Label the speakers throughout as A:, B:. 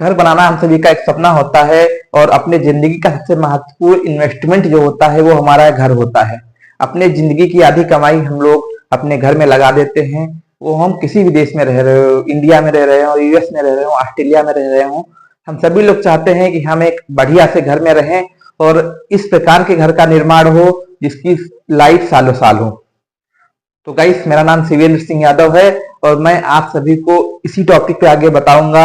A: घर बनाना हम सभी का एक सपना होता है और अपने जिंदगी का सबसे महत्वपूर्ण इन्वेस्टमेंट जो होता है वो हमारा घर होता है। अपने जिंदगी की आधी कमाई हम लोग अपने घर में लगा देते हैं। वो हम किसी भी देश में रह रहे हो, इंडिया में रह रहे हो, यूएस में रह रहे हो, ऑस्ट्रेलिया में रह रहे हो, हम सभी लोग चाहते हैं कि हम एक बढ़िया से घर में रहें और इस प्रकार के घर का निर्माण हो जिसकी लाइफ सालों साल हो। तो गाइस, मेरा नाम शिवेंद्र सिंह यादव है और मैं आप सभी को इसी टॉपिक पे आगे बताऊंगा।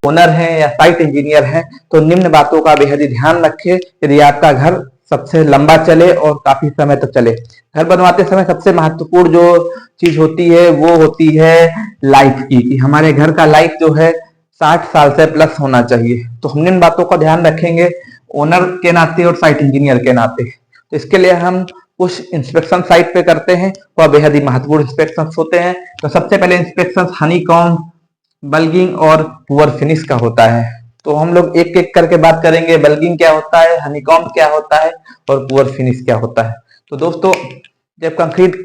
A: ओनर हैं या साइट इंजीनियर हैं तो निम्न बातों का बेहद ही ध्यान रखें यदि आपका घर सबसे लंबा चले और काफी समय तक चले। घर बनवाते समय सबसे महत्वपूर्ण जो चीज होती है वो होती है लाइफ की, कि हमारे घर का लाइफ जो है 60 साल से प्लस होना चाहिए। तो हम इन बातों का ध्यान रखेंगे ओनर के नाते और साइट इंजीनियर के नाते। तो इसके लिए हम कुछ इंस्पेक्शन साइट पे करते हैं, वह बेहद ही महत्वपूर्ण इंस्पेक्शन होते हैं। तो सबसे पहले इंस्पेक्शन हनीकॉम्ब, बल्गिंग और पुअर फिनिश का होता है। तो हम लोग एक एक करके बात करेंगे, बल्गिंग क्या होता है, हनीकॉम्ब क्या होता है और पुअर फिनिश क्या होता है। तो दोस्तों, जब कंक्रीट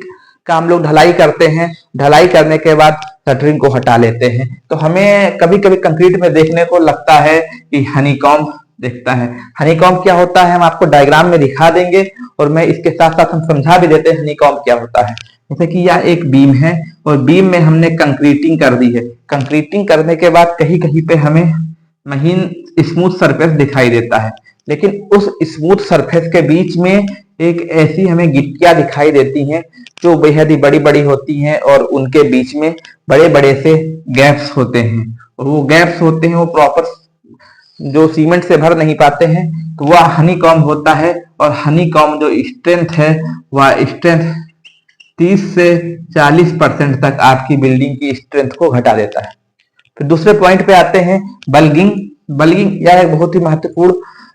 A: का हम लोग ढलाई करते हैं, ढलाई करने के बाद शटरिंग को हटा लेते हैं, तो हमें कभी कभी कंक्रीट में देखने को लगता है कि हनीकॉम्ब दिखता है। हनीकॉम्ब क्या होता है हम आपको डायग्राम में दिखा देंगे और मैं इसके साथ साथ हम समझा भी देते हैं हनीकॉम्ब क्या होता है। जैसे कि यह एक बीम है और बीम में हमने कंक्रीटिंग कर दी है। कंक्रीटिंग करने के बाद कहीं कहीं पे हमें महीन स्मूथ सरफेस दिखाई देता है, लेकिन उस स्मूथ सरफेस के बीच में एक ऐसी हमें गिट्टियां दिखाई देती हैं जो बेहद ही बड़ी बड़ी होती हैं और उनके बीच में बड़े बड़े से गैप्स होते हैं और वो गैप्स होते हैं वो प्रॉपर जो सीमेंट से भर नहीं पाते हैं, तो वह हनीकॉम्ब होता है। और हनीकॉम्ब जो स्ट्रेंथ है वह स्ट्रेंथ 30 से 40% तक आपकी बिल्डिंग की स्ट्रेंथ को घटा देता है। फिर दूसरे पॉइंट पे आते हैं बल्गिंग। बल्गिंग यह एक बहुत ही महत्वपूर्ण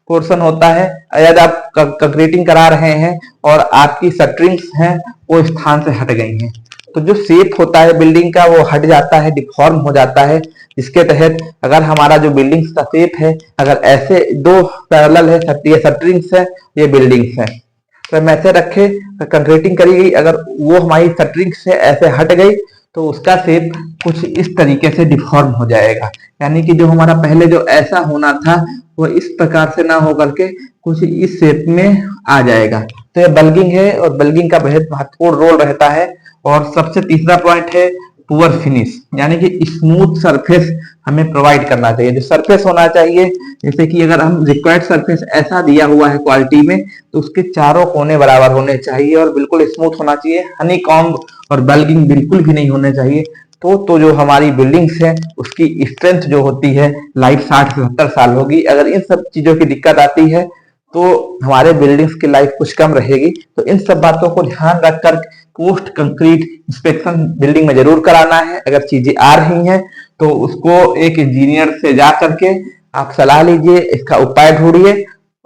A: पोर्शन होता है। यदि आप कंक्रीटिंग करा रहे हैं और आपकी शटरिंग्स हैं वो स्थान से हट गई हैं, तो जो शेप होता है बिल्डिंग का वो हट जाता है, डिफॉर्म हो जाता है। जिसके तहत अगर हमारा जो बिल्डिंग का शेप है, अगर ऐसे दो पैरेलल है, ये शटरिंग्स है, ये बिल्डिंग्स है, तो हम ऐसे रखे कंक्रीटिंग करी गई, अगर वो हमारी शटरिंग से ऐसे हट गई तो उसका शेप कुछ इस तरीके से डिफॉर्म हो जाएगा। यानी कि जो हमारा पहले जो ऐसा होना था वो इस प्रकार से ना होकर के कुछ इस शेप में आ जाएगा। तो ये बल्गिंग है और बल्गिंग का बेहद महत्वपूर्ण रोल रहता है। और सबसे तीसरा पॉइंट है पुअर फिनिश, यानी कि स्मूथ सरफेस हमें प्रोवाइड करना चाहिए। जो सरफेस होना चाहिए, जैसे कि अगर हम रिक्वायर्ड सरफेस ऐसा दिया हुआ है क्वालिटी में, तो उसके चारों कोने बराबर होने चाहिए और बिल्कुल स्मूथ होना चाहिए। हनीकॉम्ब और बल्गिंग बिल्कुल भी नहीं होने चाहिए। तो जो हमारी बिल्डिंग्स है उसकी स्ट्रेंथ जो होती है लाइफ 60 से 70 साल होगी। अगर इन सब चीजों की दिक्कत आती है तो हमारे बिल्डिंग्स की लाइफ कुछ कम रहेगी। तो इन सब बातों को ध्यान रखकर पोस्ट कंक्रीट इंस्पेक्शन बिल्डिंग में जरूर कराना है। अगर चीजें आ रही हैं तो उसको एक इंजीनियर से जा करके आप सलाह लीजिए, इसका उपाय ढूंढिए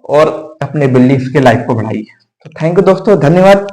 A: और अपने बिल्डिंग्स के लाइफ को बढ़ाइए। तो थैंक यू दोस्तों, धन्यवाद।